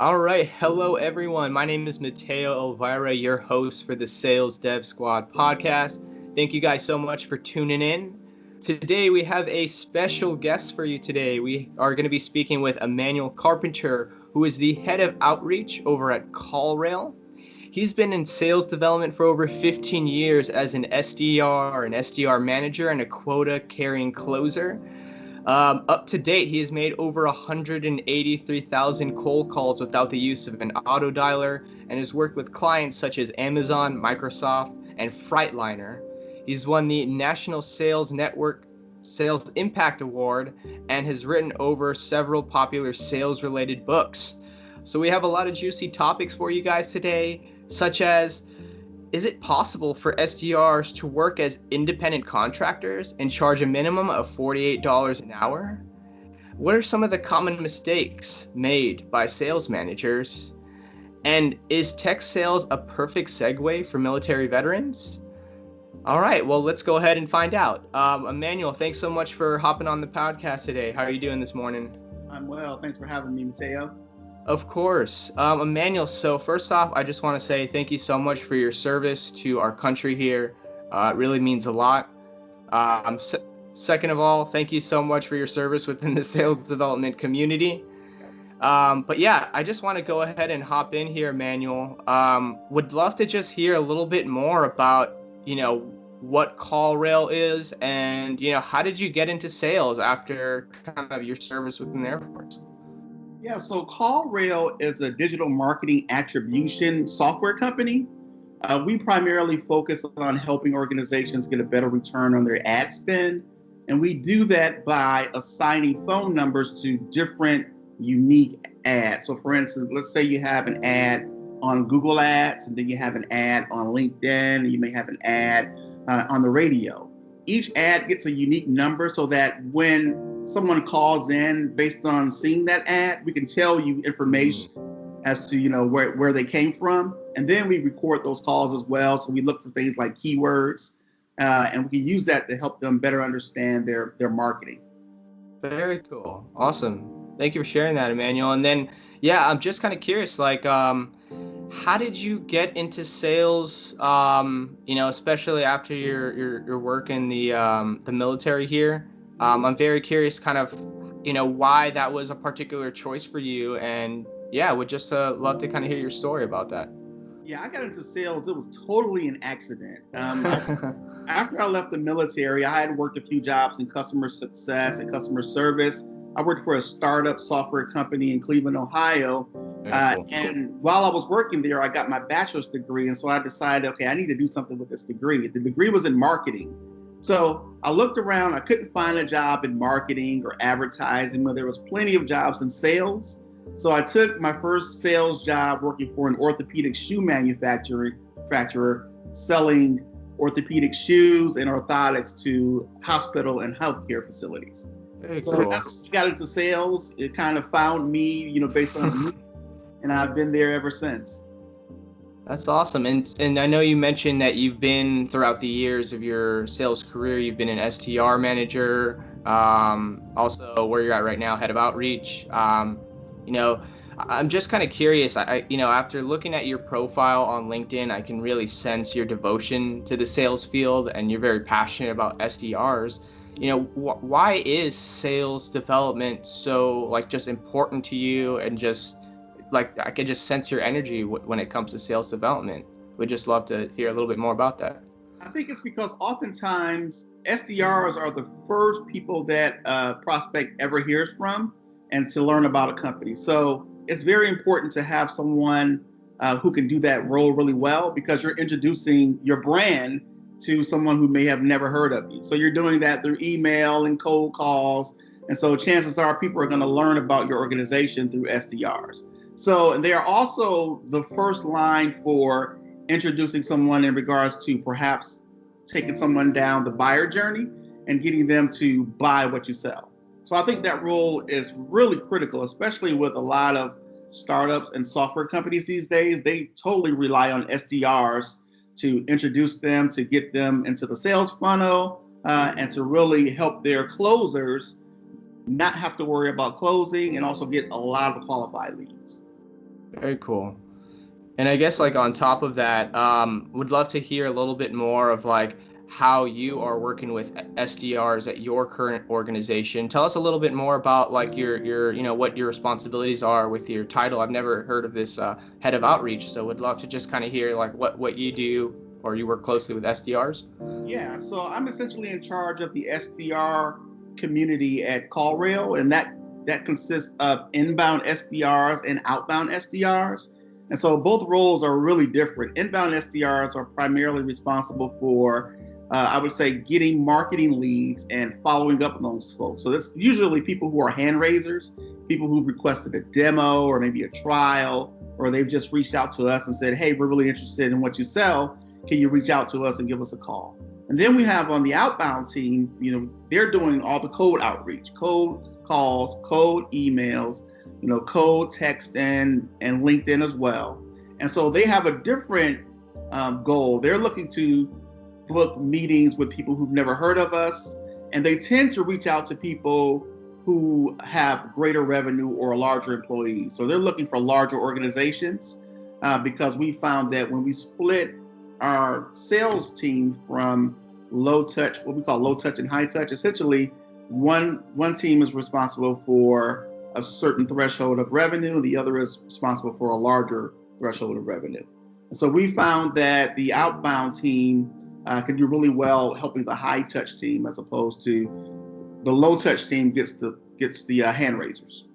All right. Hello, everyone. My name is Mateo Elvira, your host for the Sales Dev Squad podcast. Thank you guys so much for tuning in. Today, we have a special guest for you today. We are going to be speaking with Emanuel Carpenter, who is the head of outreach over at CallRail. He's been in sales development for over 15 years as an SDR, an SDR manager, and a quota-carrying closer. Up to date, he has made over 183,000 cold calls without the use of an AutoDialer and has worked with clients such as Amazon, Microsoft, and Freightliner. He's won the National Sales Network Sales Impact Award and has written over several popular sales-related books. So we have a lot of juicy topics for you guys today, such as, is it possible for SDRs to work as independent contractors and charge a minimum of $48 an hour? What are some of the common mistakes made by sales managers? And is tech sales a perfect segue for military veterans? All right, well, let's go ahead and find out. Emanuel, thanks so much for hopping on the podcast today. How are you doing this morning? I'm well. Thanks for having me, Mateo. Of course. Emanuel, so first off, I just want to say thank you so much for your service to our country here. It really means a lot. Second of all, thank you so much for your service within the sales development community. But yeah, I just want to go ahead and hop in here, Emanuel. Would love to just hear a little bit more about, what CallRail is and, how did you get into sales after kind of your service within the Air Force? Yeah, so CallRail is a digital marketing attribution software company. We primarily focus on helping organizations get a better return on their ad spend. And we do that by assigning phone numbers to different unique ads. So for instance, let's say you have an ad on Google Ads, and then you have an ad on LinkedIn, and you may have an ad on the radio. Each ad gets a unique number so that when someone calls in based on seeing that ad, we can tell you information as to where they came from, and then we record those calls as well. So we look for things like keywords, and we can use that to help them better understand their marketing. Very cool, awesome. Thank you for sharing that, Emanuel. And then, yeah, I'm just kind of curious, how did you get into sales? Especially after your work in the military here. I'm very curious kind of, why that was a particular choice for you. And yeah, would just love to kind of hear your story about that. Yeah, I got into sales. It was totally an accident. After I left the military, I had worked a few jobs in customer success and customer service. I worked for a startup software company in Cleveland, Ohio. Cool. And while I was working there, I got my bachelor's degree. And so I decided, okay, I need to do something with this degree. The degree was in marketing. So I looked around, I couldn't find a job in marketing or advertising, but there was plenty of jobs in sales. So I took my first sales job working for an orthopedic shoe manufacturer selling orthopedic shoes and orthotics to hospital and healthcare facilities. Very so cool. That's got into sales. It kind of found me, based on and I've been there ever since. That's awesome. And I know you mentioned that you've been, throughout the years of your sales career, you've been an SDR manager, also where you're at right now, head of outreach. I'm just kind of curious. After looking at your profile on LinkedIn, I can really sense your devotion to the sales field, and you're very passionate about SDRs. Why is sales development so just important to you, and just I could just sense your energy when it comes to sales development. We'd just love to hear a little bit more about that. I think it's because oftentimes SDRs are the first people that prospect ever hears from and to learn about a company. So it's very important to have someone who can do that role really well, because you're introducing your brand to someone who may have never heard of you. So you're doing that through email and cold calls. And so chances are people are going to learn about your organization through SDRs. So they are also the first line for introducing someone in regards to perhaps taking someone down the buyer journey and getting them to buy what you sell. So I think that role is really critical, especially with a lot of startups and software companies these days. They totally rely on SDRs to introduce them, to get them into the sales funnel, and to really help their closers not have to worry about closing and also get a lot of qualified leads. Very cool. And I guess like on top of that, would love to hear a little bit more of like how you are working with SDRs at your current organization. Tell us a little bit more about like your what your responsibilities are with your title. I've never heard of this head of outreach, so would love to just kind of hear like what you do or you work closely with SDRs. Yeah, so I'm essentially in charge of the SDR community at CallRail, and that consists of inbound SDRs and outbound SDRs. And so both roles are really different. Inbound SDRs are primarily responsible for, I would say, getting marketing leads and following up on those folks. So that's usually people who are hand raisers, people who've requested a demo or maybe a trial, or they've just reached out to us and said, hey, we're really interested in what you sell. Can you reach out to us and give us a call? And then we have on the outbound team, they're doing all the cold outreach, cold calls, cold emails, cold text and LinkedIn as well. And so they have a different goal. They're looking to book meetings with people who've never heard of us. And they tend to reach out to people who have greater revenue or larger employees. So they're looking for larger organizations because we found that when we split our sales team from low touch, what we call low touch and high touch, essentially one team is responsible for a certain threshold of revenue, and the other is responsible for a larger threshold of revenue. And so we found that the outbound team can do really well helping the high touch team, as opposed to the low touch team gets the hand raisers.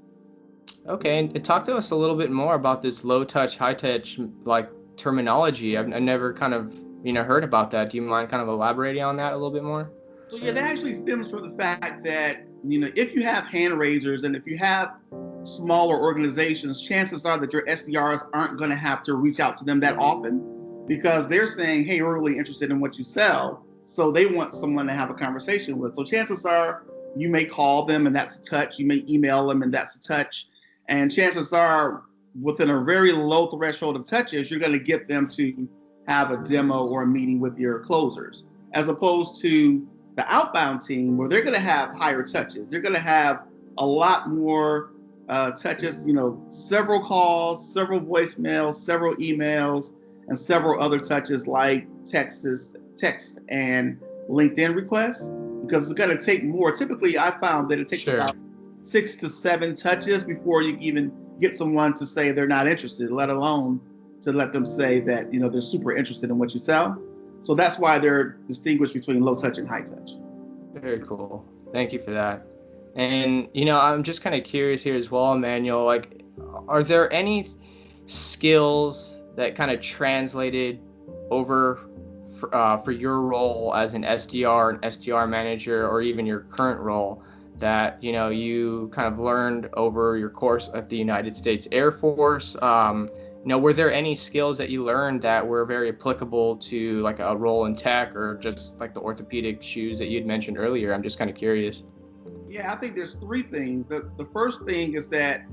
Okay, and talk to us a little bit more about this low touch, high touch like terminology. I've never kind of heard about that. Do you mind kind of elaborating on that a little bit more? So yeah, that actually stems from the fact that if you have hand raisers and if you have smaller organizations, chances are that your SDRs aren't going to have to reach out to them that often, because they're saying, hey, we're really interested in what you sell. So they want someone to have a conversation with. So chances are you may call them and that's a touch. You may email them and that's a touch. And chances are within a very low threshold of touches, you're going to get them to have a demo or a meeting with your closers, as opposed to the outbound team where they're going to have higher touches. They're going to have a lot more touches, several calls, several voicemails, several emails, and several other touches like text and LinkedIn requests, because it's going to take more. Typically, I found that it takes about 6 to 7 touches before you even get someone to say they're not interested, let alone to let them say that they're super interested in what you sell. So that's why they're distinguished between low touch and high touch. Very cool. Thank you for that. And I'm just kind of curious here as well, Emanuel, like, are there any skills that kind of translated over for your role as an SDR, an SDR manager, or even your current role that you kind of learned over your course at the United States Air Force? Were there any skills that you learned that were very applicable to like a role in tech or just like the orthopedic shoes that you'd mentioned earlier? I'm just kind of curious. Yeah, I think there's 3 things. The first thing is that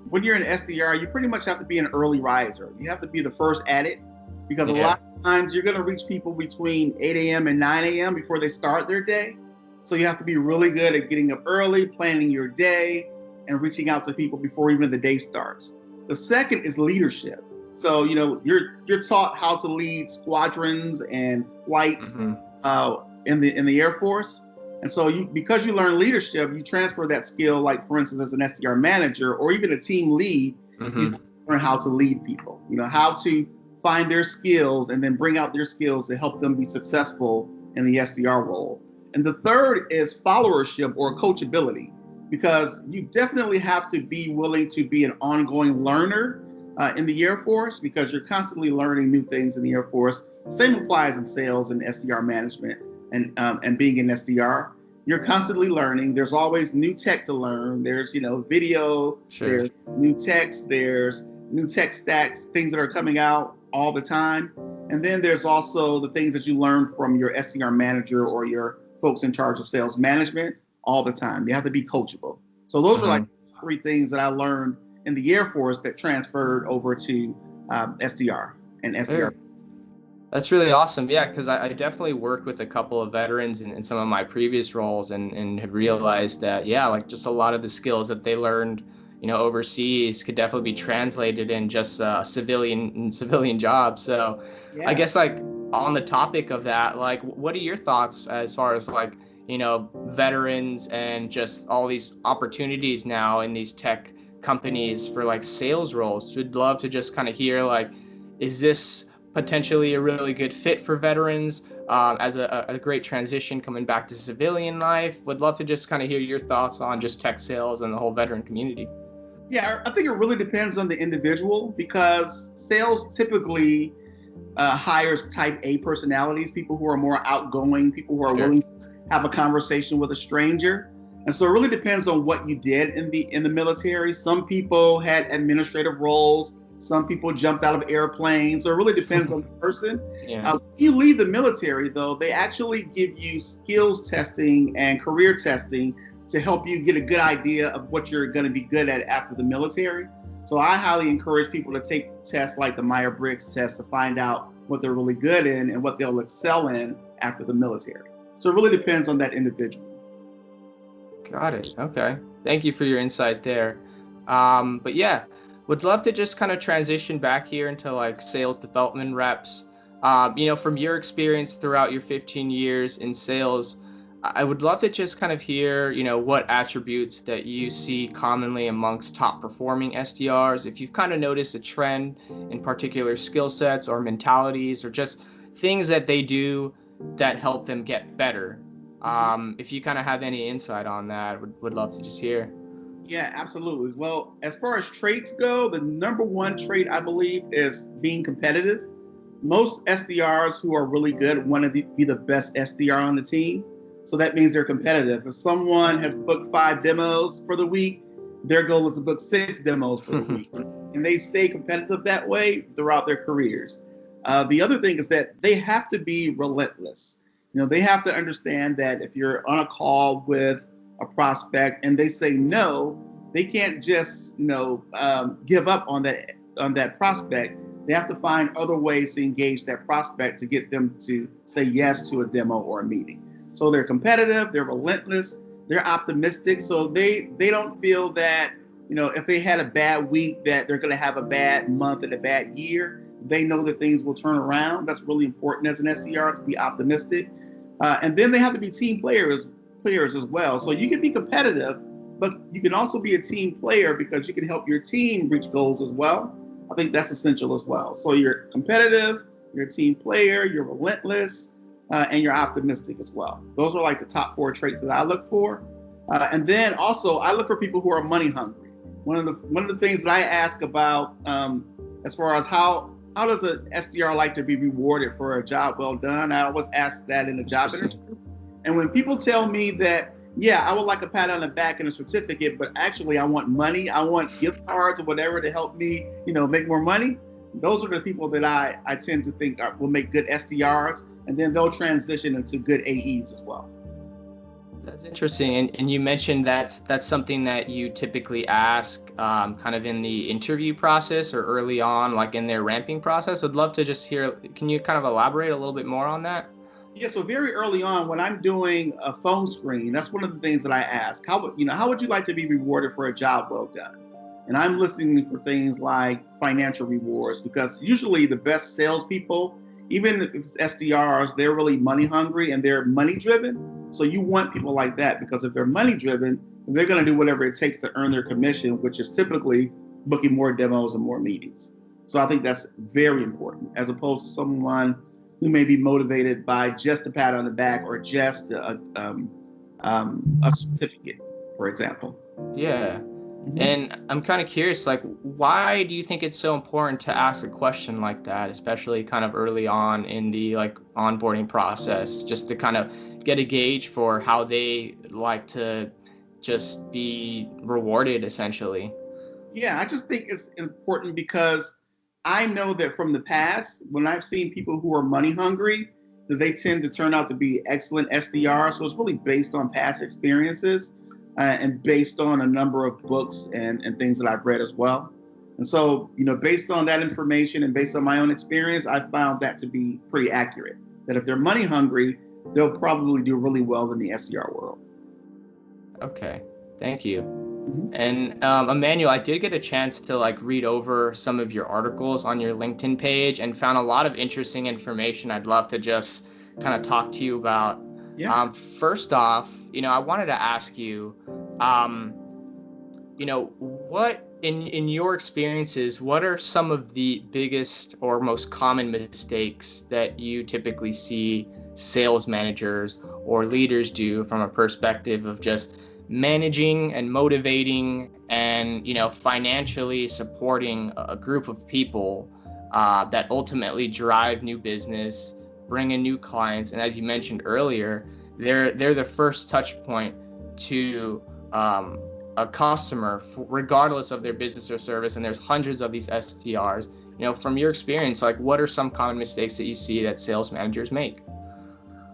when you're an SDR, you pretty much have to be an early riser. You have to be the first at it, because a lot of times you're going to reach people between 8 a.m. and 9 a.m. before they start their day. So you have to be really good at getting up early, planning your day, and reaching out to people before even the day starts. The second is leadership. So, you're taught how to lead squadrons and flights in the Air Force. And so because you learn leadership, you transfer that skill, like for instance, as an SDR manager or even a team lead, you learn how to lead people, how to find their skills and then bring out their skills to help them be successful in the SDR role. And the third is followership or coachability, because you definitely have to be willing to be an ongoing learner in the Air Force, because you're constantly learning new things in the Air Force. Same applies in sales and SDR management and being an SDR. You're constantly learning. There's always new tech to learn. There's, video, there's new text, there's new tech stacks, things that are coming out all the time. And then there's also the things that you learn from your SDR manager or your folks in charge of sales management all the time. You have to be coachable. So those are like 3 things that I learned in the Air Force that transferred over to SDR and SDR. That's really awesome. Yeah, because I definitely worked with a couple of veterans in some of my previous roles and have realized that, like just a lot of the skills that they learned overseas could definitely be translated in just civilian jobs. So I Yeah. guess like on the topic of that, like what are your thoughts as far as like, veterans and just all these opportunities now in these tech companies for like sales roles? Would love to just kind of hear like, is this potentially a really good fit for veterans as a great transition coming back to civilian life? Would love to just kind of hear your thoughts on just tech sales and the whole veteran community. Yeah, I think it really depends on the individual because sales typically hires type A personalities, people who are more outgoing, people who are Sure. willing to have a conversation with a stranger. And so it really depends on what you did in the military. Some people had administrative roles. Some people jumped out of airplanes. So it really depends on the person. Yeah. When you leave the military, though, they actually give you skills testing and career testing to help you get a good idea of what you're going to be good at after the military. So I highly encourage people to take tests like the Myers-Briggs test to find out what they're really good in and what they'll excel in after the military. So it really depends on that individual. Got it. Okay. Thank you for your insight there. But yeah, would love to just kind of transition back here into like sales development reps. From your experience throughout your 15 years in sales, I would love to just kind of hear, what attributes that you see commonly amongst top performing SDRs. If you've kind of noticed a trend in particular skill sets or mentalities or just things that they do that help them get better. If you kind of have any insight on that, would love to just hear. Yeah, absolutely. Well, as far as traits go, the number one trait I believe is being competitive. Most SDRs who are really good want to be the best SDR on the team. So that means they're competitive. If someone has booked 5 demos for the week, their goal is to book 6 demos for the week. And they stay competitive that way throughout their careers. The other thing is that they have to be relentless. They have to understand that if you're on a call with a prospect and they say no, they can't just give up on that prospect. They have to find other ways to engage that prospect to get them to say yes to a demo or a meeting. So they're competitive, they're relentless, they're optimistic. So they don't feel that, if they had a bad week, that they're going to have a bad month and a bad year. They know that things will turn around. That's really important as an SDR to be optimistic. And then they have to be team players as well. So you can be competitive, but you can also be a team player because you can help your team reach goals as well. I think that's essential as well. So you're competitive, you're a team player, you're relentless, and you're optimistic as well. Those are like the top 4 traits that I look for. And then also I look for people who are money hungry. One of the things that I ask about as far as how does an SDR like to be rewarded for a job well done? I always ask that in a job interview. And when people tell me that, yeah, I would like a pat on the back and a certificate, but actually I want money, I want gift cards or whatever to help me, make more money. Those are the people that I tend to think will make good SDRs, and then they'll transition into good AEs as well. That's interesting. And you mentioned that's something that you typically ask kind of in the interview process or early on, like in their ramping process. I'd love to just hear, can you kind of elaborate a little bit more on that? Yeah, so very early on when I'm doing a phone screen, that's one of the things that I ask. How would you like to be rewarded for a job well done? And I'm listening for things like financial rewards because usually the best salespeople, even if it's SDRs, they're really money hungry and they're money driven. So you want people like that because if they're money driven, they're going to do whatever it takes to earn their commission, which is typically booking more demos and more meetings. So I think that's very important as opposed to someone who may be motivated by just a pat on the back or just a certificate, for example. Yeah. And I'm kind of curious, like, why do you think it's so important to ask a question like that, especially kind of early on in the like onboarding process, just to kind of get a gauge for how they like to just be rewarded, essentially? Yeah, I just think it's important because I know that from the past, when I've seen people who are money hungry, that they tend to turn out to be excellent SDRs. So it's really based on past experiences and based on a number of books and things that I've read as well. And so, based on that information and based on my own experience, I found that to be pretty accurate. That if they're money hungry, they'll probably do really well in the SDR world. Okay, thank you. And Emmanuel, I did get a chance to like read over some of your articles on your LinkedIn page and found a lot of interesting information I'd love to just kind of talk to you about. Yeah. First off, I wanted to ask you, um, what in your experiences, what are some of the biggest or most common mistakes that you typically see sales managers or leaders do from a perspective of just managing and motivating and financially supporting a group of people that ultimately drive new business, bring in new clients, and as you mentioned earlier, they're the first touch point to a customer, regardless of their business or service, and there's hundreds of these SDRs. From your experience, like what are some common mistakes that you see that sales managers make?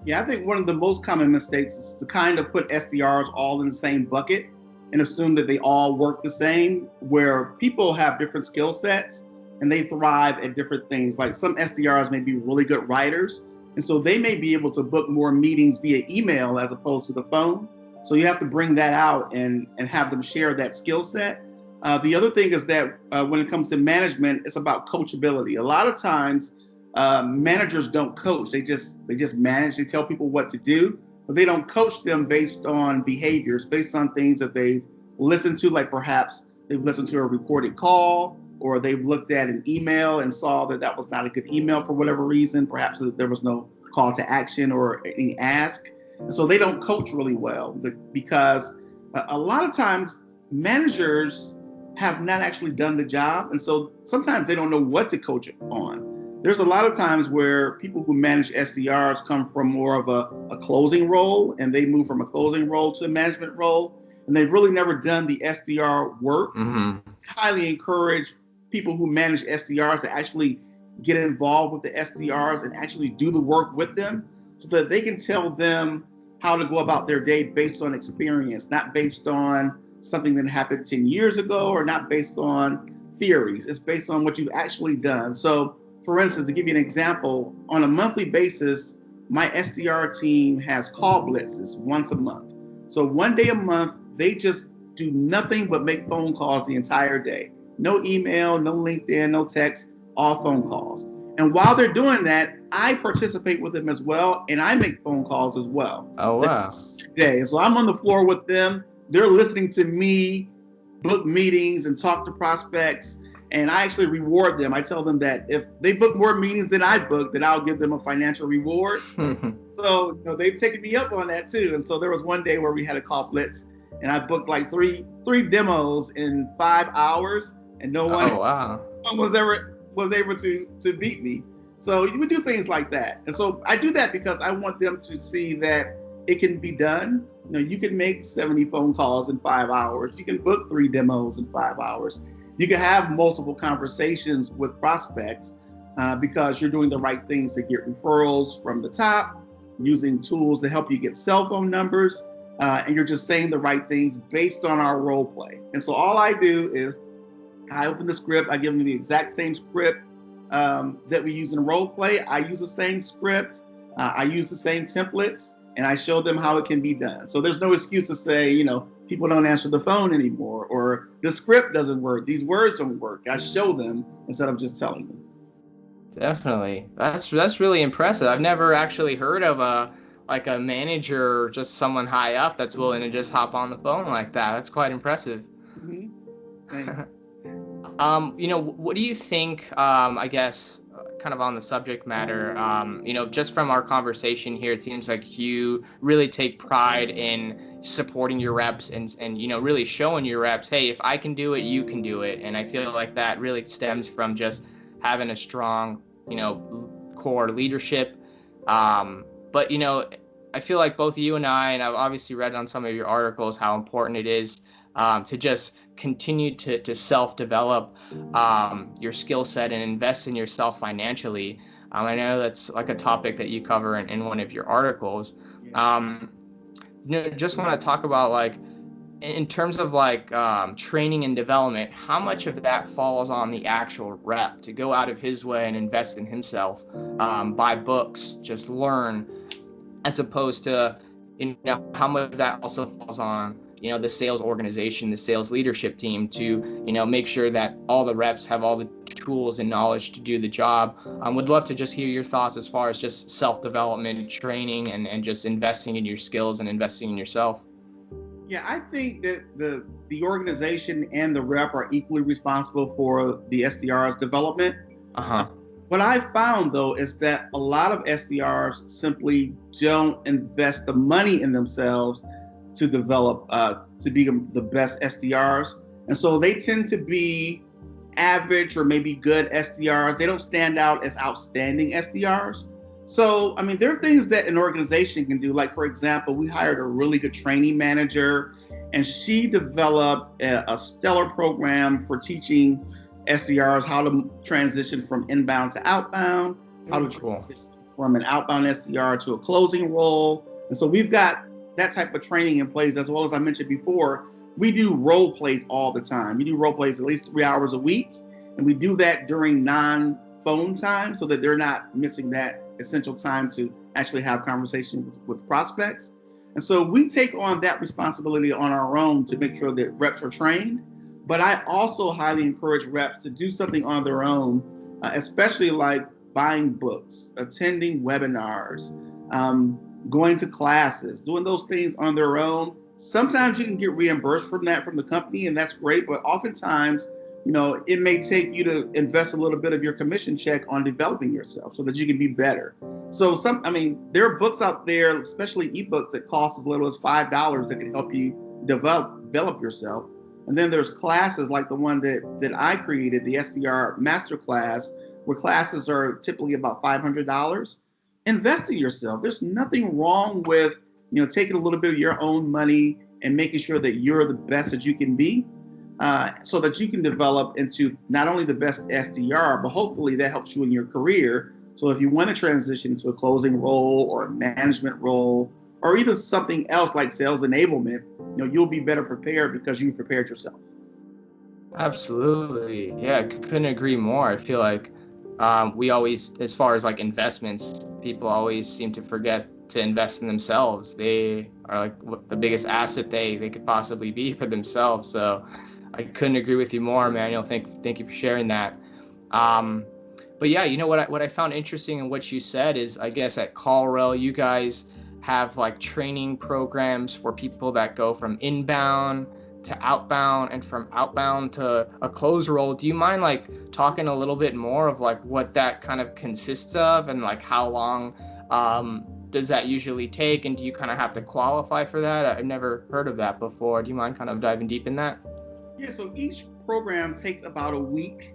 Yeah, I think one of the most common mistakes is to kind of put SDRs all in the same bucket and assume that they all work the same, where people have different skill sets and they thrive at different things. Like some SDRs may be really good writers, and so they may be able to book more meetings via email as opposed to the phone. So you have to bring that out and have them share that skill set. The other thing is that when it comes to management, it's about coachability. A lot of times, managers don't coach; they just manage. They tell people what to do, but they don't coach them based on behaviors, based on things that they've listened to. Like perhaps they've listened to a recorded call, or they've looked at an email and saw that that was not a good email for whatever reason. Perhaps there was no call to action or any ask. So they don't coach really well because a lot of times managers have not actually done the job. And so sometimes they don't know what to coach on. There's a lot of times where people who manage SDRs come from more of a closing role, and they move from a closing role to a management role, and they've really never done the SDR work. Mm-hmm. Highly encourage people who manage SDRs to actually get involved with the SDRs and actually do the work with them so that they can tell them how to go about their day based on experience, not based on something that happened 10 years ago or not based on theories. It's based on what you've actually done. So, for instance, to give you an example, on a monthly basis, my SDR team has call blitzes once a month. So one day a month, they just do nothing but make phone calls the entire day. No email, no LinkedIn, no text, all phone calls. And while they're doing that, I participate with them as well, and I make phone calls as well. Oh, wow. Day. So I'm on the floor with them. They're listening to me book meetings and talk to prospects, and I actually reward them. I tell them that if they book more meetings than I book, then I'll give them a financial reward. So they've taken me up on that too. And so there was one day where we had a call blitz, and I booked like three demos in 5 hours, and no one, oh, wow. was able to beat me. So we do things like that. And so I do that because I want them to see that it can be done. You can make 70 phone calls in 5 hours. You can book 3 demos in 5 hours. You can have multiple conversations with prospects because you're doing the right things to get referrals from the top, using tools to help you get cell phone numbers, and you're just saying the right things based on our role play. And so all I do is I open the script, I give them the exact same script that we use in role play. I use the same script, I use the same templates, and I show them how it can be done. So there's no excuse to say, people don't answer the phone anymore, or the script doesn't work, these words don't work. I show them instead of just telling them. Definitely. That's really impressive. I've never actually heard of a manager or just someone high up that's willing to just hop on the phone like that. That's quite impressive. Mm-hmm. Thanks. What do you think, I guess, kind of on the subject matter, just from our conversation here, it seems like you really take pride in supporting your reps and really showing your reps, hey, if I can do it, you can do it. And I feel like that really stems from just having a strong, core leadership. But, I feel like both you and I've obviously read on some of your articles how important it is to just continue to self-develop your skill set and invest in yourself financially. I know that's like a topic that you cover in one of your articles. Just want to talk about like in terms of like training and development, how much of that falls on the actual rep to go out of his way and invest in himself, buy books, just learn, as opposed to how much of that also falls on the sales organization, the sales leadership team to, make sure that all the reps have all the tools and knowledge to do the job. Would love to just hear your thoughts as far as just self-development, training, and just investing in your skills and investing in yourself. Yeah, I think that the organization and the rep are equally responsible for the SDR's development. What I found, though, is that a lot of SDRs simply don't invest the money in themselves to develop, to be the best SDRs. And so they tend to be average or maybe good SDRs. They don't stand out as outstanding SDRs. So, I mean, there are things that an organization can do. Like, for example, we hired a really good training manager, and she developed a stellar program for teaching SDRs how to transition from inbound to outbound, how to transition from an outbound SDR to a closing role. And so we've got that type of training in place, as well as I mentioned before, we do role plays all the time. We do role plays at least 3 hours a week, and we do that during non-phone time so that they're not missing that essential time to actually have conversations with prospects. And so we take on that responsibility on our own to make sure that reps are trained. But I also highly encourage reps to do something on their own, especially like buying books, attending webinars, going to classes, doing those things on their own. Sometimes you can get reimbursed from the company, and that's great. But oftentimes, it may take you to invest a little bit of your commission check on developing yourself so that you can be better. So there are books out there, especially ebooks, that cost as little as $5 that can help you develop yourself. And then there's classes like the one that I created, the SDR Masterclass, where classes are typically about $500. Invest in yourself. There's nothing wrong with, taking a little bit of your own money and making sure that you're the best that you can be, so that you can develop into not only the best SDR, but hopefully that helps you in your career. So if you want to transition to a closing role or a management role, or even something else like sales enablement, you'll be better prepared because you've prepared yourself. Absolutely. Yeah, couldn't agree more. I feel like we always, as far as like investments, people always seem to forget to invest in themselves. They are like the biggest asset they could possibly be for themselves. So I couldn't agree with you more, Emanuel. Thank you for sharing that. But yeah, what I found interesting in what you said is, I guess at CallRail, you guys have like training programs for people that go from inbound to outbound and from outbound to a close role. Do you mind like talking a little bit more of like what that kind of consists of, and like how long does that usually take, and do you kind of have to qualify for that? I've never heard of that before. Do you mind kind of diving deep in that? Yeah, so each program takes about a week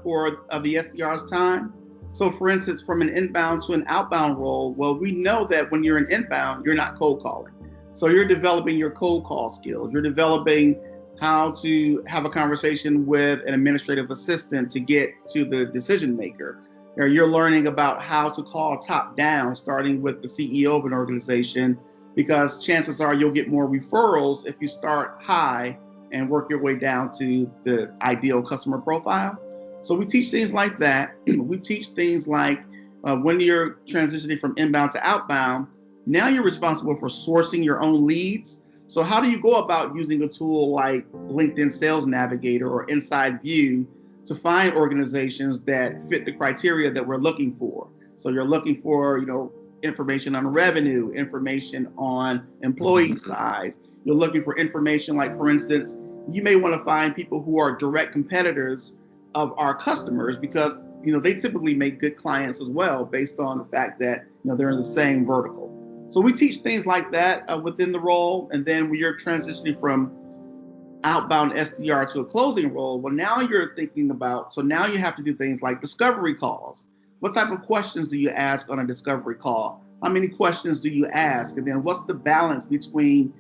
for the SDR's time. So for instance, from an inbound to an outbound role, well, we know that when you're an inbound, you're not cold calling. So you're developing your cold call skills. You're developing how to have a conversation with an administrative assistant to get to the decision maker. Or you're learning about how to call top down, starting with the CEO of an organization, because chances are you'll get more referrals if you start high and work your way down to the ideal customer profile. So we teach things like that. We teach things like when you're transitioning from inbound to outbound, now you're responsible for sourcing your own leads. So how do you go about using a tool like LinkedIn Sales Navigator or Inside View to find organizations that fit the criteria that we're looking for? So you're looking for, information on revenue, information on employee size. You're looking for information like, for instance, you may want to find people who are direct competitors of our customers, because they typically make good clients as well, based on the fact that they're in the same vertical. So we teach things like that within the role. And then when you're transitioning from outbound SDR to a closing role, well, now you're thinking about, so now you have to do things like discovery calls. What type of questions do you ask on a discovery call? How many questions do you ask? And then what's the balance between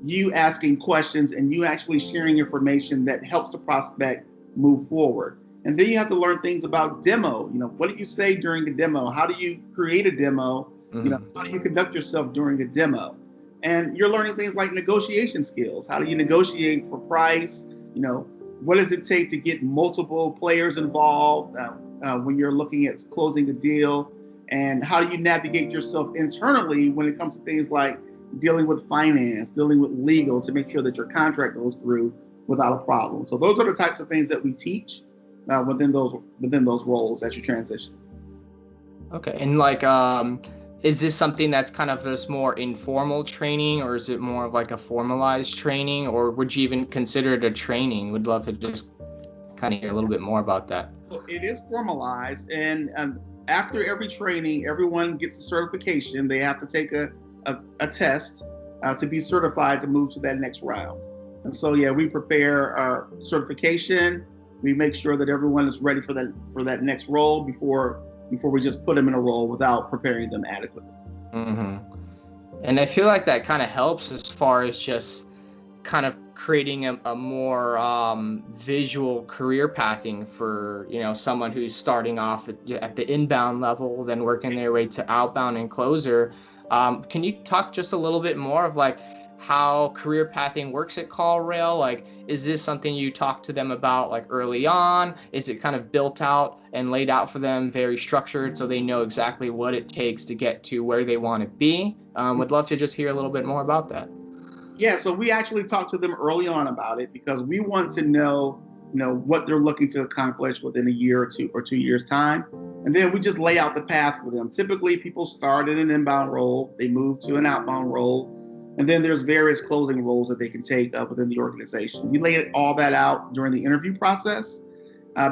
you asking questions and you actually sharing information that helps the prospect move forward? And then you have to learn things about demo. What do you say during a demo? How do you create a demo? How do you conduct yourself during a demo? And you're learning things like negotiation skills. How do you negotiate for price? What does it take to get multiple players involved when you're looking at closing a deal? And how do you navigate yourself internally when it comes to things like dealing with finance, dealing with legal to make sure that your contract goes through without a problem. So those are the types of things that we teach within those roles as you transition. Okay. And is this something that's kind of just more informal training, or is it more of like a formalized training, or would you even consider it a training? Would love to just kind of hear a little bit more about that. So it is formalized, and after every training, everyone gets a certification. They have to take a test to be certified to move to that next round. And so, yeah, we prepare our certification. We make sure that everyone is ready for that next role before we just put them in a role without preparing them adequately. Mm-hmm. And I feel like that kind of helps as far as just kind of creating a more visual career pathing for, someone who's starting off at the inbound level, then working their way to outbound and closer. Can you talk just a little bit more of like how career pathing works at CallRail? Like, is this something you talk to them about like early on? Is it kind of built out and laid out for them, very structured, so they know exactly what it takes to get to where they want to be? Would love to just hear a little bit more about that. Yeah, so we actually talked to them early on about it because we want to know, what they're looking to accomplish within a year or 2 years time. And then we just lay out the path for them. Typically, people start in an inbound role, they move to an outbound role, and then there's various closing roles that they can take within the organization. We lay all that out during the interview process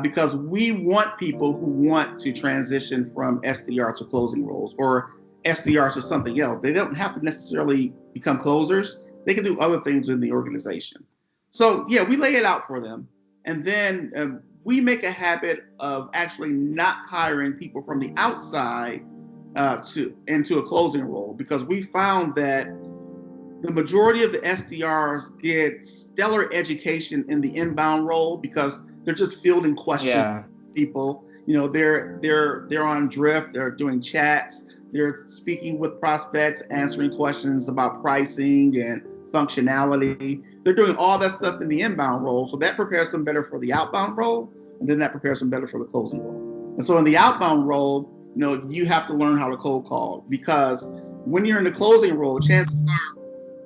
because we want people who want to transition from SDR to closing roles or SDR to something else. They don't have to necessarily become closers. They can do other things in the organization. So yeah, we lay it out for them. And then we make a habit of actually not hiring people from the outside into a closing role because we found that the majority of the SDRs get stellar education in the inbound role because they're just fielding questions. Yeah. People, they're on drift, they're doing chats, they're speaking with prospects, answering questions about pricing and functionality. They're doing all that stuff in the inbound role. So that prepares them better for the outbound role. And then that prepares them better for the closing role. And so in the outbound role, you have to learn how to cold call because when you're in the closing role, chances are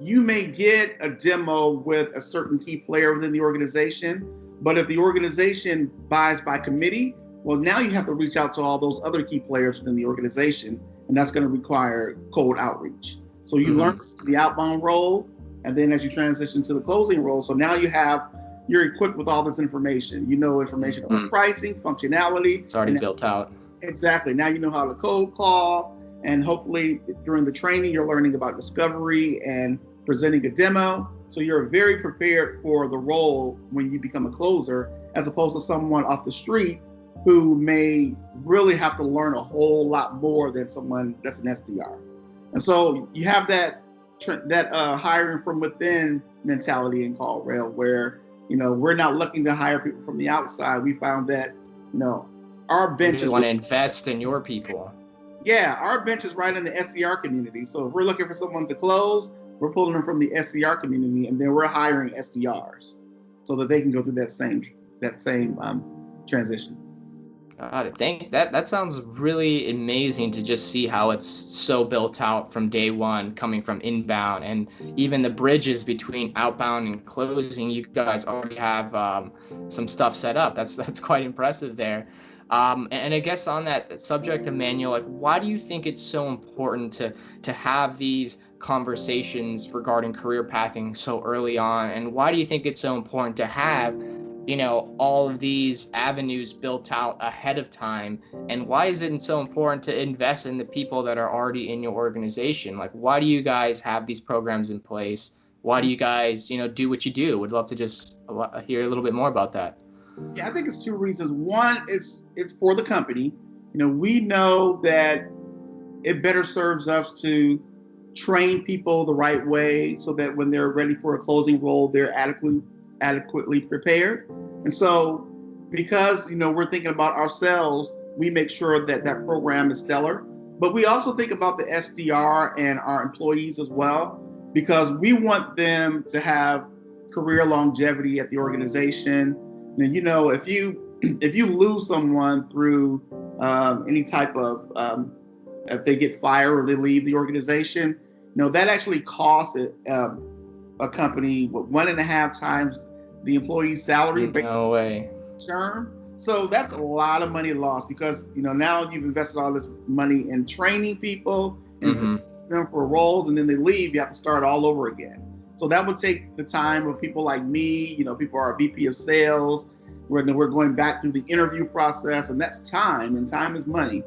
you may get a demo with a certain key player within the organization. But if the organization buys by committee, well, now you have to reach out to all those other key players within the organization. And that's going to require cold outreach. So you learn the outbound role. And then as you transition to the closing role, so now you're equipped with all this information. Information about pricing, functionality. It's already built out. Exactly. Now you know how to cold call. And hopefully during the training, you're learning about discovery and presenting a demo. So you're very prepared for the role when you become a closer, as opposed to someone off the street who may really have to learn a whole lot more than someone that's an SDR. And so you have that hiring from within mentality in CallRail where, we're not looking to hire people from the outside. We found that, our bench you want to invest in your people. Yeah, our bench is right in the SDR community. So if we're looking for someone to close, we're pulling them from the SDR community, and then we're hiring SDRs so that they can go through that same transition. Got it. That sounds really amazing to just see how it's so built out from day one, coming from inbound, and even the bridges between outbound and closing. You guys already have some stuff set up. That's quite impressive there. And I guess on that subject, Emanuel, like, why do you think it's so important to have these conversations regarding career pathing so early on? And why do you think it's so important to have, all of these avenues built out ahead of time? And why is it so important to invest in the people that are already in your organization? Like, why do you guys have these programs in place? Why do you guys, do what you do? Would love to just hear a little bit more about that. Yeah, I think it's two reasons. One, it's for the company. We know that it better serves us to train people the right way so that when they're ready for a closing role, they're adequately prepared. And so because, we're thinking about ourselves, we make sure that program is stellar. But we also think about the SDR and our employees as well, because we want them to have career longevity at the organization. And, if you lose someone through any type of, if they get fired or they leave the organization, that actually costs a company 1.5 times the employee's salary based No way. on term. So that's a lot of money lost because now you've invested all this money in training people and them for roles, and then they leave. You have to start all over again. So that would take the time of people like me. People are VP of sales. We're going back through the interview process, and that's time, and time is money.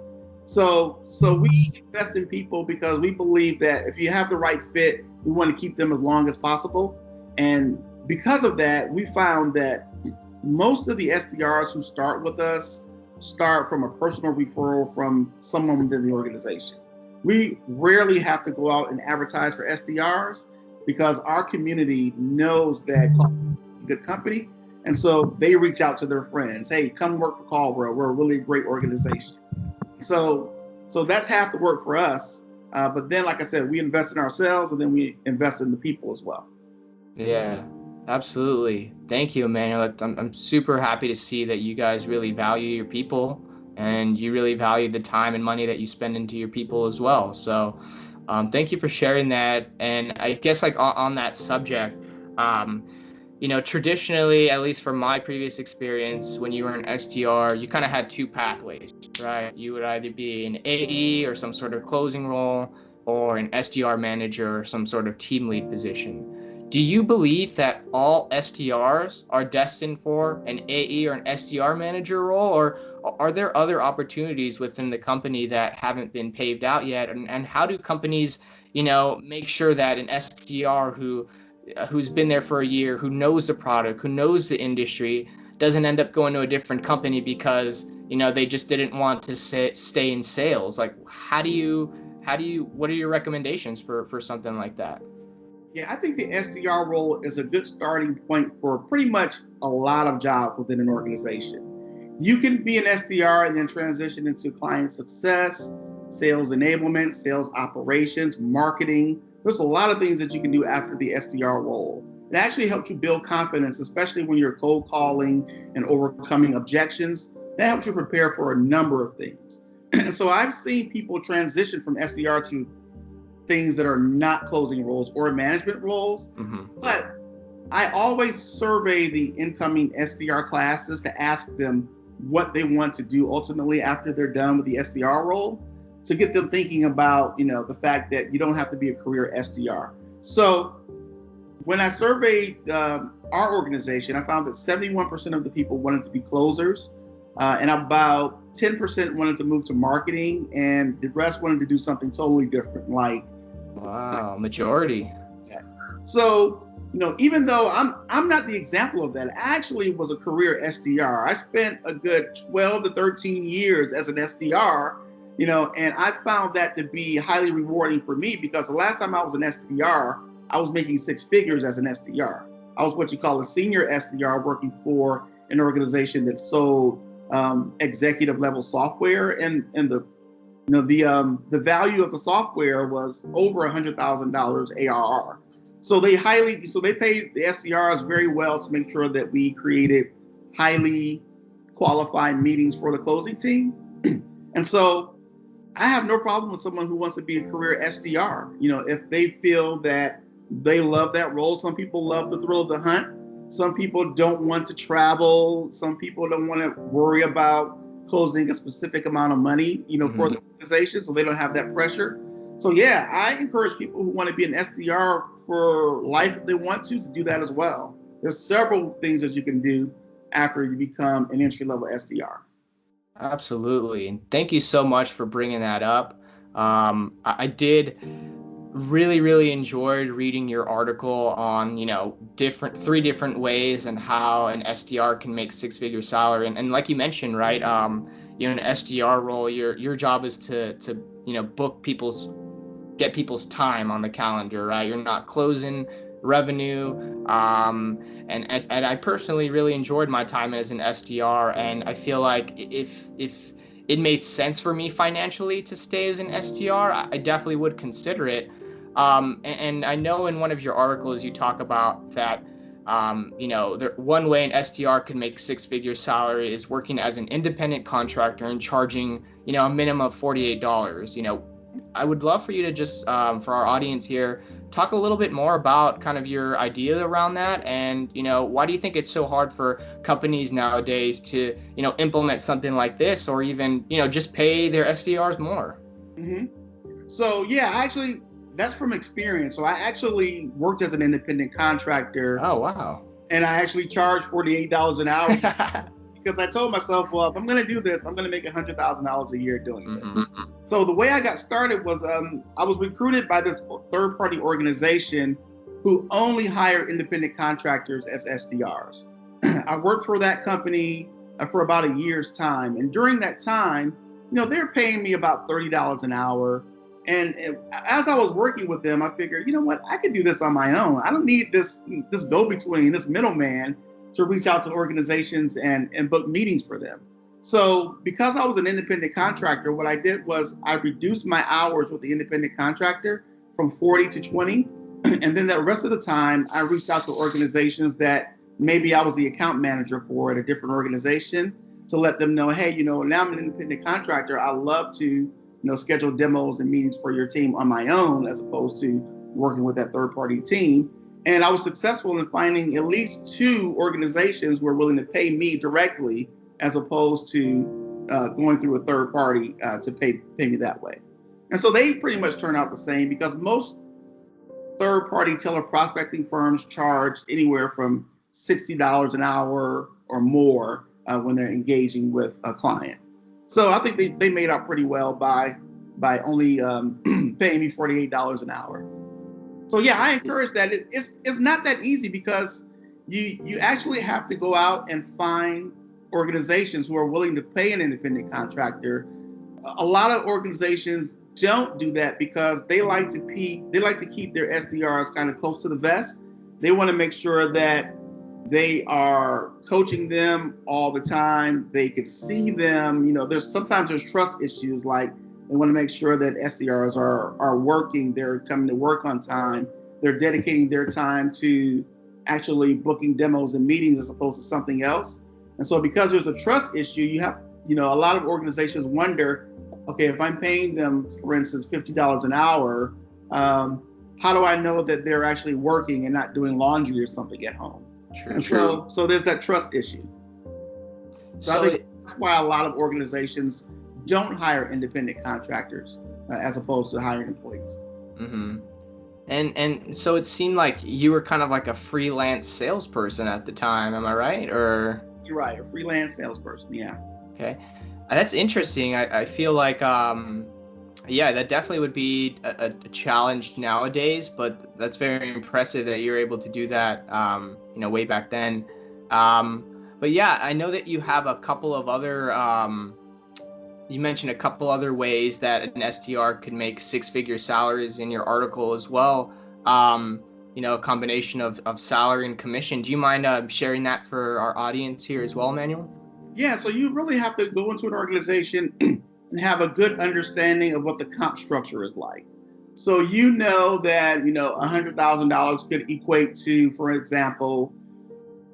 So we invest in people because we believe that if you have the right fit, we want to keep them as long as possible. And because of that, we found that most of the SDRs who start with us start from a personal referral from someone within the organization. We rarely have to go out and advertise for SDRs because our community knows that CallRail is a good company. And so they reach out to their friends. Hey, come work for CallRail. We're a really great organization. So that's half the work for us. But then, like I said, we invest in ourselves, and then we invest in the people as well. Yeah, absolutely. Thank you, Emanuel. I'm super happy to see that you guys really value your people, and you really value the time and money that you spend into your people as well. So thank you for sharing that. And I guess on that subject, traditionally, at least from my previous experience, when you were an SDR, you kind of had two pathways, right? You would either be an AE or some sort of closing role, or an SDR manager or some sort of team lead position. Do you believe that all SDRs are destined for an AE or an SDR manager role, or are there other opportunities within the company that haven't been paved out yet? And how do companies, make sure that an SDR who's been there for a year, who knows the product, who knows the industry, doesn't end up going to a different company because they just didn't want to stay in sales? Like, what are your recommendations for something like that? Yeah, I think the SDR role is a good starting point for pretty much a lot of jobs within an organization. You can be an SDR and then transition into client success, sales enablement, sales operations, marketing. There's a lot of things that you can do after the SDR role. It actually helps you build confidence, especially when you're cold calling and overcoming objections. That helps you prepare for a number of things. And so I've seen people transition from SDR to things that are not closing roles or management roles. But I always survey the incoming SDR classes to ask them what they want to do ultimately after they're done with the SDR role, to get them thinking about, the fact that you don't have to be a career SDR. So when I surveyed our organization, I found that 71% of the people wanted to be closers, and about 10% wanted to move to marketing, and the rest wanted to do something totally different, like majority. So, even though I'm not the example of that, I actually was a career SDR. I spent a good 12 to 13 years as an SDR, and I found that to be highly rewarding for me, because the last time I was an SDR, I was making six figures as an SDR. I was what you call a senior SDR, working for an organization that sold executive level software, and the value of the software was over $100,000 ARR. So they paid the SDRs very well to make sure that we created highly qualified meetings for the closing team. And so I have no problem with someone who wants to be a career SDR. If they feel that they love that role. Some people love the thrill of the hunt. Some people don't want to travel. Some people don't want to worry about closing a specific amount of money, for the organization, so they don't have that pressure. So yeah, I encourage people who want to be an SDR for life, if they want to do that as well. There's several things that you can do after you become an entry-level SDR. Absolutely, and thank you so much for bringing that up. I did really enjoyed reading your article on three different ways and how an SDR can make six-figure salary, and like you mentioned, right, an SDR role, your job is to get people's time on the calendar, right? You're not closing revenue, and I personally really enjoyed my time as an SDR, and I feel like if it made sense for me financially to stay as an SDR, I definitely would consider it. And I know in one of your articles you talk about that, one way an SDR can make six-figure salary is working as an independent contractor and charging, a minimum of $48. I would love for you to just, for our audience here, talk a little bit more about kind of your idea around that. And, why do you think it's so hard for companies nowadays to, implement something like this, or even, just pay their SDRs more? Mm-hmm. So yeah, actually, that's from experience. So I actually worked as an independent contractor. Oh, wow. And I actually charged $48 an hour because I told myself, well, if I'm going to do this, I'm going to make $100,000 a year doing this. Mm-hmm. So the way I got started was I was recruited by this third-party organization who only hired independent contractors as SDRs. I worked for that company for about a year's time. And during that time, they're paying me about $30 an hour. And as I was working with them, I figured, you know what, I could do this on my own. I don't need this go-between, this middleman to reach out to organizations and book meetings for them. So because I was an independent contractor, what I did was I reduced my hours with the independent contractor from 40 to 20. And then the rest of the time, I reached out to organizations that maybe I was the account manager for at a different organization to let them know, hey, now I'm an independent contractor. I love to schedule demos and meetings for your team on my own, as opposed to working with that third-party team. And I was successful in finding at least 2 organizations who were willing to pay me directly, as opposed to going through a third party to pay me that way. And so they pretty much turn out the same, because most third-party teleprospecting firms charge anywhere from $60 an hour or more when they're engaging with a client. So I think they made out pretty well by only paying me $48 an hour. So yeah, I encourage that. It's not that easy, because you actually have to go out and find organizations who are willing to pay an independent contractor. A lot of organizations don't do that because they like to keep their SDRs kind of close to the vest. They want to make sure that they are coaching them all the time. They could see them. There's trust issues, like they want to make sure that SDRs are working. They're coming to work on time. They're dedicating their time to actually booking demos and meetings as opposed to something else. And so because there's a trust issue, you have, a lot of organizations wonder, okay, if I'm paying them, for instance, $50 an hour, how do I know that they're actually working and not doing laundry or something at home? True. So there's that trust issue. So I think that's why a lot of organizations don't hire independent contractors as opposed to hiring employees. Mm-hmm. And so it seemed like you were kind of like a freelance salesperson at the time. Am I right? Or you're right, a freelance salesperson. Yeah. Okay, that's interesting. I feel like yeah, that definitely would be a challenge nowadays, but that's very impressive that you're able to do that, way back then. But yeah, I know that you have a couple of other, you mentioned a couple other ways that an SDR could make 6-figure salaries in your article as well. A combination of salary and commission. Do you mind sharing that for our audience here as well, Emanuel? Yeah, so you really have to go into an organization and have a good understanding of what the comp structure is like. So that, $100,000 could equate to, for example,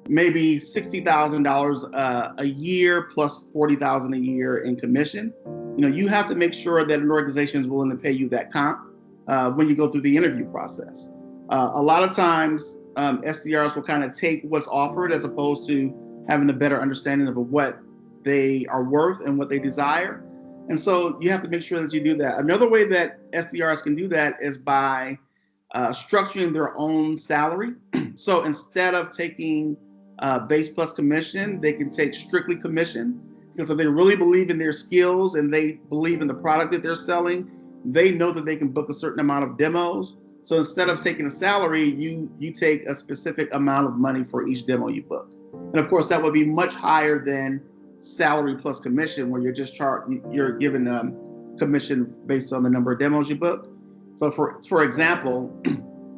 maybe $60,000 a year plus $40,000 a year in commission. You have to make sure that an organization is willing to pay you that comp when you go through the interview process. A lot of times, SDRs will kind of take what's offered as opposed to having a better understanding of what they are worth and what they desire. And so you have to make sure that you do that. Another way that SDRs can do that is by structuring their own salary. So instead of taking base plus commission, they can take strictly commission, because if they really believe in their skills and they believe in the product that they're selling, they know that they can book a certain amount of demos. So instead of taking a salary, you take a specific amount of money for each demo you book. And of course, that would be much higher than salary plus commission, where you're given commission based on the number of demos you book. So for example,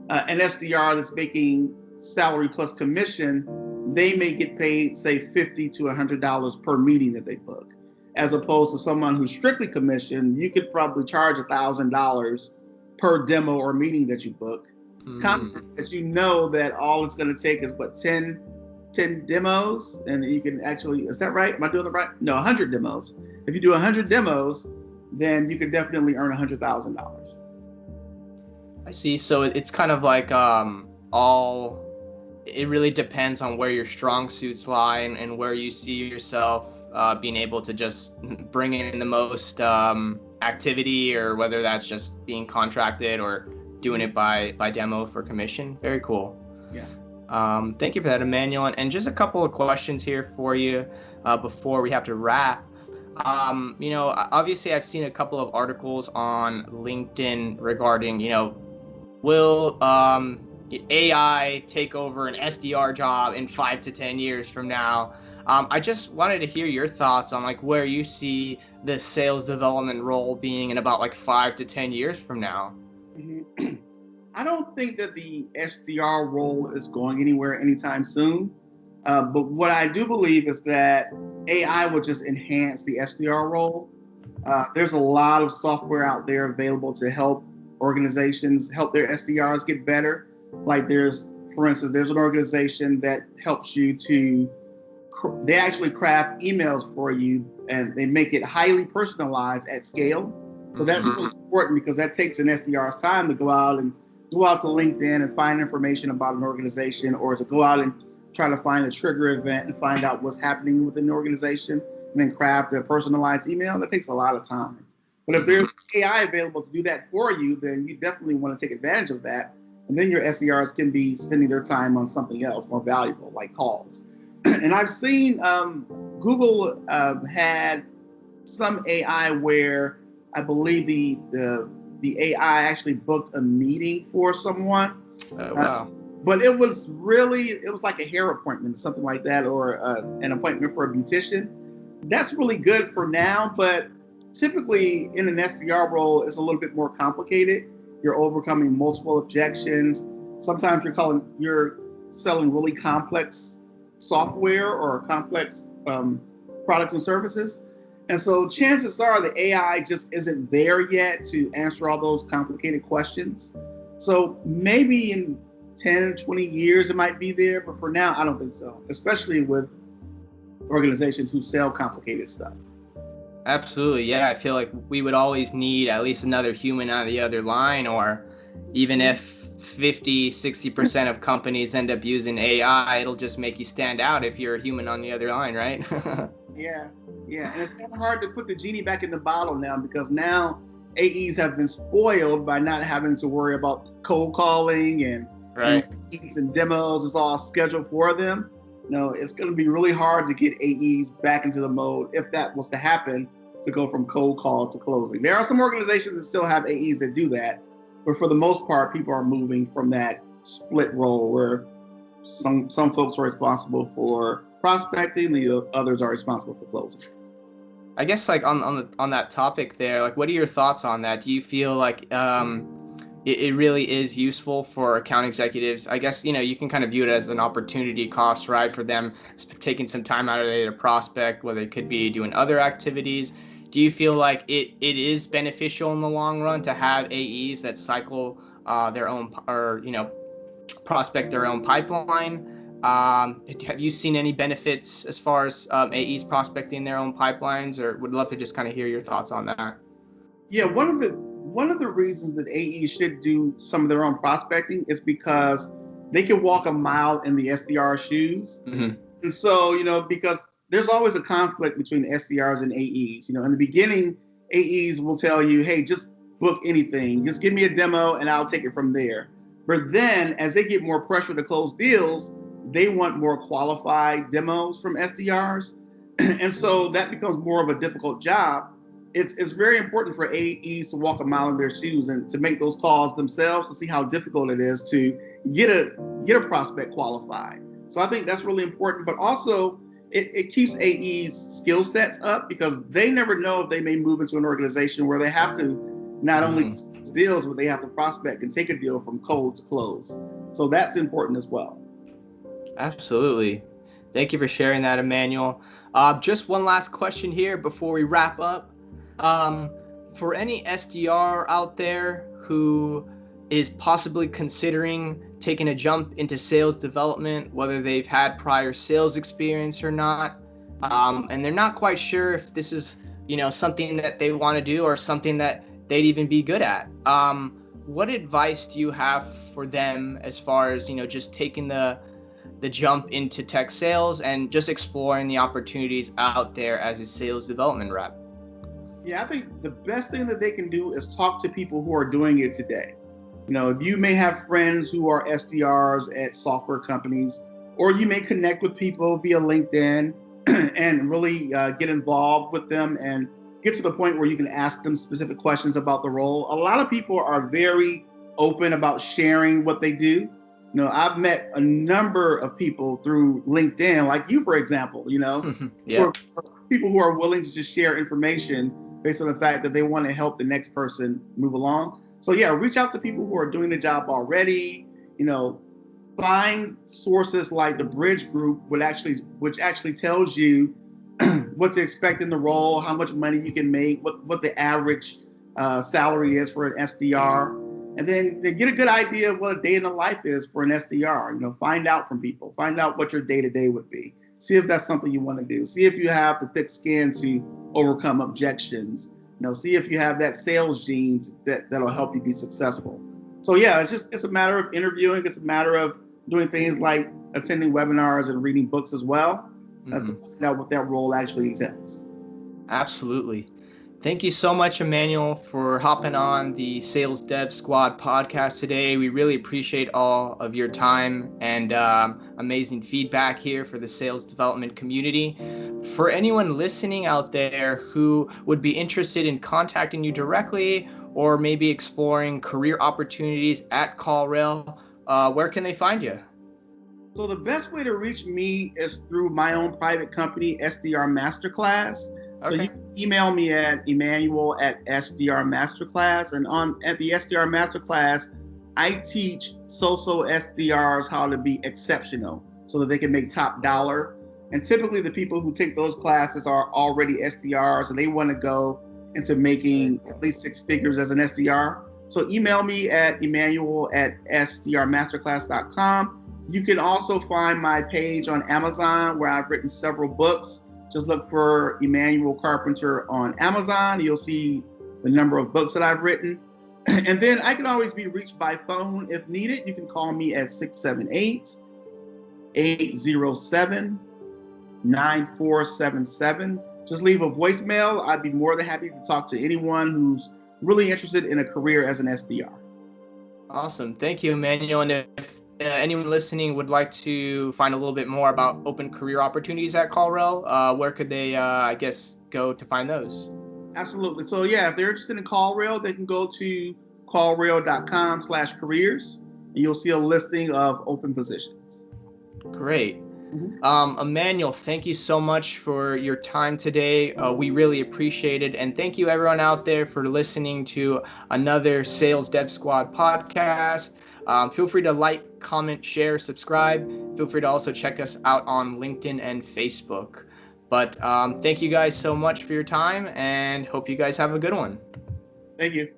an SDR that's making salary plus commission, they may get paid, say, $50 to $100 per meeting that they book, as opposed to someone who's strictly commissioned. You could probably charge $1,000 per demo or meeting that you book. Confident that that all it's going to take is 10 demos, and you can actually, is that right? Am I doing the right? No, 100 demos. If you do 100 demos, then you could definitely earn $100,000. I see. So it's kind of like it really depends on where your strong suits lie and where you see yourself being able to just bring in the most activity, or whether that's just being contracted or doing it by demo for commission. Very cool. Yeah. Thank you for that, Emmanuel. And just a couple of questions here for you before we have to wrap. Obviously I've seen a couple of articles on LinkedIn regarding, will AI take over an SDR job in 5 to 10 years from now? I just wanted to hear your thoughts on like where you see the sales development role being in about like 5 to 10 years from now. Mm-hmm. I don't think that the SDR role is going anywhere anytime soon. But what I do believe is that AI will just enhance the SDR role. There's a lot of software out there available to help organizations help their SDRs get better. Like for instance, there's an organization that helps you they actually craft emails for you, and they make it highly personalized at scale. So that's really important, because that takes an SDR's time to go out to LinkedIn and find information about an organization, or to go out and try to find a trigger event and find out what's happening within the organization, and then craft a personalized email. That takes a lot of time. But if there's AI available to do that for you, then you definitely want to take advantage of that. And then your SDRs can be spending their time on something else more valuable, like calls. And I've seen Google had some AI where I believe the AI actually booked a meeting for someone. Oh, wow. But it was like a hair appointment, something like that, or an appointment for a beautician. That's really good for now, but typically in an SDR role, it's a little bit more complicated. You're overcoming multiple objections. Sometimes you're selling really complex software or complex products and services. And so chances are the AI just isn't there yet to answer all those complicated questions. So maybe in 10, 20 years it might be there, but for now, I don't think so, especially with organizations who sell complicated stuff. Absolutely. Yeah. I feel like we would always need at least another human on the other line, or even if 50-60% of companies end up using AI, it'll just make you stand out if you're a human on the other line, right? Yeah. And it's kind of hard to put the genie back in the bottle now, because now AEs have been spoiled by not having to worry about cold calling and meetings and demos. It's all scheduled for them. It's going to be really hard to get AEs back into the mode, if that was to happen, to go from cold call to closing. There are some organizations that still have AEs that do that, but for the most part, people are moving from that split role where some folks are responsible for prospecting, the others are responsible for closing. I guess like on that topic there, like what are your thoughts on that? Do you feel like it really is useful for account executives? I guess, you can kind of view it as an opportunity cost, right? For them taking some time out of their prospect, whether it could be doing other activities. Do you feel like it is beneficial in the long run to have AEs that cycle their own, or, prospect their own pipeline? Have you seen any benefits as far as AEs prospecting their own pipelines, or would love to just kind of hear your thoughts on that? Yeah, one of the reasons that AEs should do some of their own prospecting is because they can walk a mile in the SDR shoes. Mm-hmm. And so, because there's always a conflict between the SDRs and AEs. In the beginning, AEs will tell you, hey, just book anything. Just give me a demo and I'll take it from there. But then as they get more pressure to close deals, they want more qualified demos from SDRs. And so that becomes more of a difficult job. It's very important for AEs to walk a mile in their shoes and to make those calls themselves, to see how difficult it is to get a prospect qualified. So I think that's really important, but also it keeps AEs skill sets up, because they never know if they may move into an organization where they have to not only deals, but they have to prospect and take a deal from cold to close. So that's important as well. Absolutely. Thank you for sharing that, Emanuel. Just one last question here before we wrap up. For any SDR out there who is possibly considering taking a jump into sales development, whether they've had prior sales experience or not, and they're not quite sure if this is something that they want to do or something that they'd even be good at. What advice do you have for them as far as, just taking the jump into tech sales and just exploring the opportunities out there as a sales development rep? Yeah, I think the best thing that they can do is talk to people who are doing it today. You may have friends who are SDRs at software companies, or you may connect with people via LinkedIn and really get involved with them and get to the point where you can ask them specific questions about the role. A lot of people are very open about sharing what they do. I've met a number of people through LinkedIn, like you, for example, Yeah. people who are willing to just share information based on the fact that they want to help the next person move along. So yeah, reach out to people who are doing the job already. Find sources like the Bridge Group, which actually tells you what to expect in the role, how much money you can make, what the average salary is for an SDR, and then get a good idea of what a day in the life is for an SDR. Find out from people, find out what your day-to-day would be. See if that's something you want to do. See if you have the thick skin to overcome objections. See if you have that sales genes that'll help you be successful. So yeah, it's a matter of interviewing. It's a matter of doing things like attending webinars and reading books as well to find out what that role actually entails. Absolutely. Thank you so much, Emanuel, for hopping on the Sales Dev Squad podcast today. We really appreciate all of your time and amazing feedback here for the sales development community. For anyone listening out there who would be interested in contacting you directly or maybe exploring career opportunities at CallRail, where can they find you? So the best way to reach me is through my own private company, SDR Masterclass. So Okay. you can email me at Emanuel@SDR Masterclass. And at the SDR Masterclass, I teach so-so SDRs how to be exceptional so that they can make top dollar. And typically the people who take those classes are already SDRs and they want to go into making at least 6 figures as an SDR. So email me at Emanuel@SDRmasterclass.com. You can also find my page on Amazon where I've written several books. Just look for Emanuel Carpenter on Amazon. You'll see the number of books that I've written. And then I can always be reached by phone if needed. You can call me at 678-807-9477. Just leave a voicemail. I'd be more than happy to talk to anyone who's really interested in a career as an SDR. Awesome. Thank you, Emanuel. And if anyone listening would like to find a little bit more about open career opportunities at CallRail, where could they, go to find those? Absolutely. So yeah, if they're interested in CallRail, they can go to callrail.com/careers, and you'll see a listing of open positions. Great. Emanuel, thank you so much for your time today. We really appreciate it. And thank you everyone out there for listening to another Sales Dev Squad podcast. Feel free to like, comment, share, subscribe. Feel free to also check us out on LinkedIn and Facebook. But thank you guys so much for your time and hope you guys have a good one. Thank you.